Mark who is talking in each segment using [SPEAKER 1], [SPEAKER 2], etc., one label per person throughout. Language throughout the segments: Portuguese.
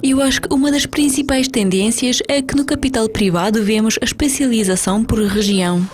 [SPEAKER 1] Eu acho que uma das principais tendências é que no capital privado vemos a especialização por região.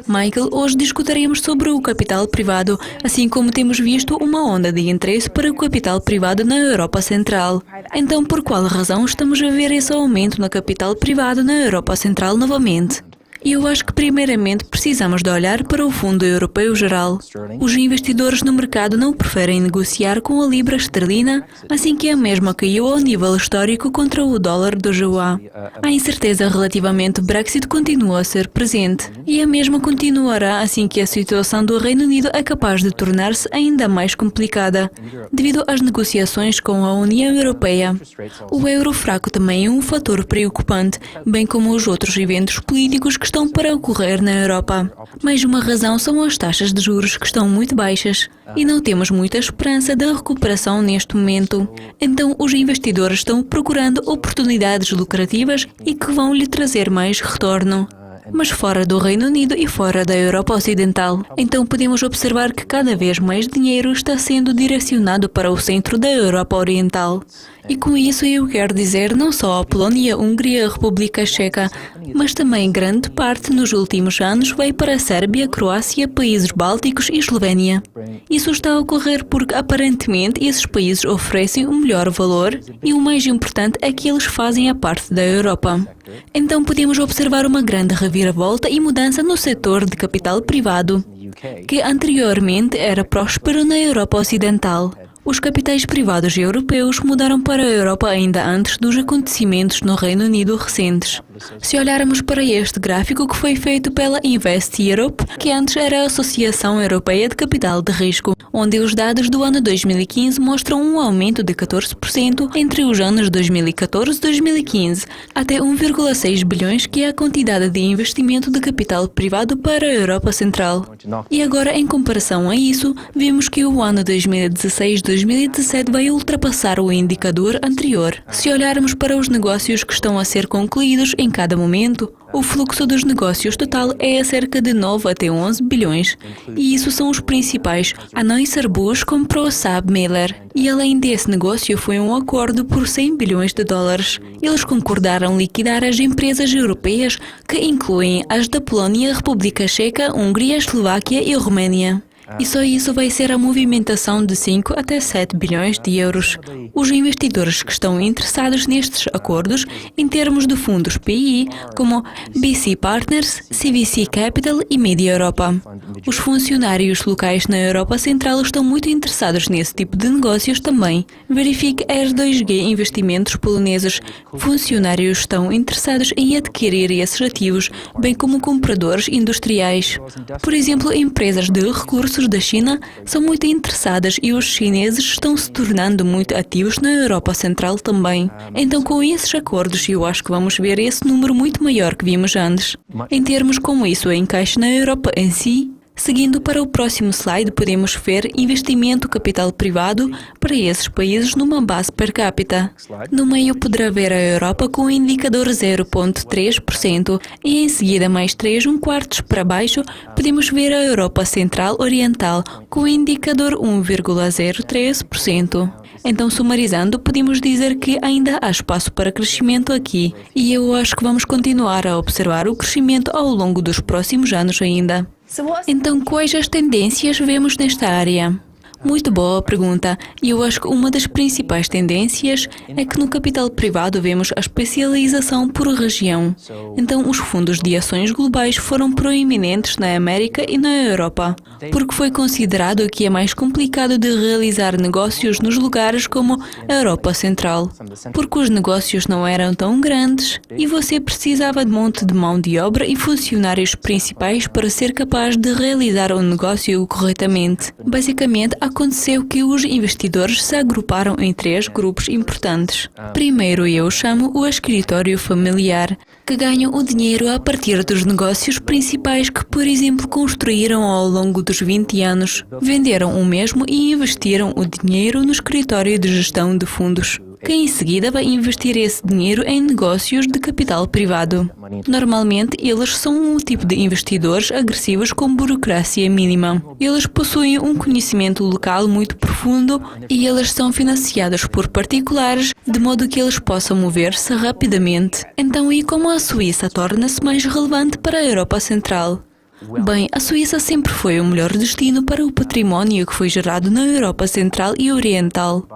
[SPEAKER 1] Michael, hoje discutiremos sobre o capital privado, assim como temos visto uma onda de interesse para o capital privado na Europa Central. Então, por qual razão estamos a ver esse aumento no capital privado na Europa Central novamente? Eu acho que primeiramente precisamos de olhar para o Fundo Europeu Geral. Os investidores no mercado não preferem negociar com a libra esterlina, assim que a mesma caiu ao nível histórico contra o dólar do juan. A incerteza relativamente ao Brexit continua a ser presente, e a mesma continuará assim que a situação do Reino Unido é capaz de tornar-se ainda mais complicada, devido às negociações com a União Europeia. O euro fraco também é um fator preocupante, bem como os outros eventos políticos que estão para ocorrer na Europa. Mais uma razão são as taxas de juros que estão muito baixas e não temos muita esperança de recuperação neste momento. Então os investidores estão procurando oportunidades lucrativas e que vão lhe trazer mais retorno. Mas fora do Reino Unido e fora da Europa Ocidental. Então podemos observar que cada vez mais dinheiro está sendo direcionado para o centro da Europa Oriental. E com isso eu quero dizer não só a Polónia, a Hungria, a República Checa, mas também grande parte nos últimos anos veio para a Sérvia, Croácia, países bálticos e Eslovénia. Isso está a ocorrer porque aparentemente esses países oferecem um melhor valor e o mais importante é que eles fazem a parte da Europa. Então podemos observar uma grande reviravolta e mudança no setor de capital privado, que anteriormente era próspero na Europa Ocidental. Os capitais privados europeus mudaram para a Europa ainda antes dos acontecimentos no Reino Unido recentes. Se olharmos para este gráfico que foi feito pela Invest Europe, que antes era a Associação Europeia de Capital de Risco, onde os dados do ano 2015 mostram um aumento de 14% entre os anos 2014 e 2015, até 1,6 bilhões, que é a quantidade de investimento de capital privado para a Europa Central. E agora, em comparação a isso, vemos que o ano 2016-2017 vai ultrapassar o indicador anterior. Se olharmos para os negócios que estão a ser concluídos em cada momento, o fluxo dos negócios total é a cerca de 9 até 11 bilhões, e isso são os principais. A Anheuser-Busch comprou a SABMiller, e além desse negócio foi um acordo por 100 bilhões de dólares. Eles concordaram liquidar as empresas europeias, que incluem as da Polónia, República Checa, Hungria, Eslováquia e Roménia. E só isso vai ser a movimentação de 5 até 7 bilhões de euros. Os investidores que estão interessados nestes acordos, em termos de fundos PI, como BC Partners, CVC Capital e Media Europa. Os funcionários locais na Europa Central estão muito interessados nesse tipo de negócios também. Verifique R2G Investimentos poloneses. Funcionários estão interessados em adquirir esses ativos, bem como compradores industriais. Por exemplo, empresas de recursos da China são muito interessadas e os chineses estão se tornando muito ativos na Europa Central também. Então, com esses acordos, eu acho que vamos ver esse número muito maior que vimos antes. Em termos como isso encaixa na Europa em si. Seguindo para o próximo slide, podemos ver investimento capital privado para esses países numa base per capita. No meio poderá ver a Europa com o indicador 0,3% e em seguida mais 3,25 para baixo podemos ver a Europa Central Oriental com o indicador 1,03%. Então, sumarizando, podemos dizer que ainda há espaço para crescimento aqui e eu acho que vamos continuar a observar o crescimento ao longo dos próximos anos ainda. Então, quais as tendências vemos nesta área? Muito boa pergunta, e eu acho que uma das principais tendências é que no capital privado vemos a especialização por região. Então, os fundos de ações globais foram proeminentes na América e na Europa, porque foi considerado que é mais complicado de realizar negócios nos lugares como a Europa Central, porque os negócios não eram tão grandes e você precisava de um monte de mão de obra e funcionários principais para ser capaz de realizar o negócio corretamente. Basicamente, aconteceu que os investidores se agruparam em 3 grupos importantes. Primeiro eu chamo o escritório familiar, que ganham o dinheiro a partir dos negócios principais que, por exemplo, construíram ao longo dos 20 anos. Venderam o mesmo e investiram o dinheiro no escritório de gestão de fundos. que em seguida vai investir esse dinheiro em negócios de capital privado. Normalmente, eles são um tipo de investidores agressivos com burocracia mínima. Eles possuem um conhecimento local muito profundo e eles são financiados por particulares de modo que eles possam mover-se rapidamente. Então, e como a Suíça torna-se mais relevante para a Europa Central? Bem, a Suíça sempre foi o melhor destino para o património que foi gerado na Europa Central e Oriental.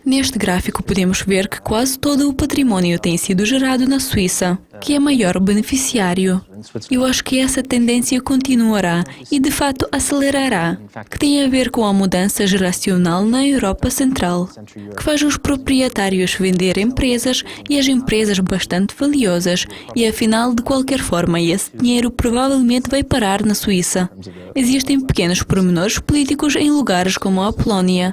[SPEAKER 1] Neste gráfico podemos ver que quase todo o património tem sido gerado na Suíça, que é maior beneficiário. Eu acho que essa tendência continuará e de fato acelerará, que tem a ver com a mudança geracional na Europa Central, que faz os proprietários vender empresas e as empresas bastante valiosas e afinal, de qualquer forma, esse dinheiro provavelmente vai parar na Suíça. Existem pequenos pormenores políticos em lugares como a Polónia,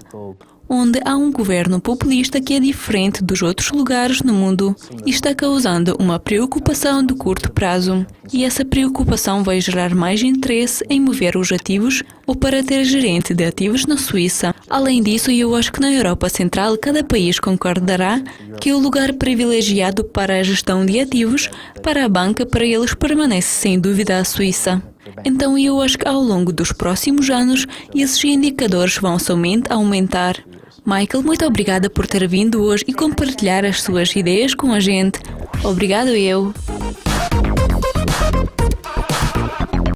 [SPEAKER 1] onde há um governo populista que é diferente dos outros lugares no mundo e está causando uma preocupação de curto prazo. E essa preocupação vai gerar mais interesse em mover os ativos ou para ter gerente de ativos na Suíça. Além disso, eu acho que na Europa Central cada país concordará que o lugar privilegiado para a gestão de ativos para a banca para eles permanece sem dúvida a Suíça. Então eu acho que ao longo dos próximos anos esses indicadores vão somente aumentar. Michael, muito obrigada por ter vindo hoje e compartilhar as suas ideias com a gente. Obrigado eu.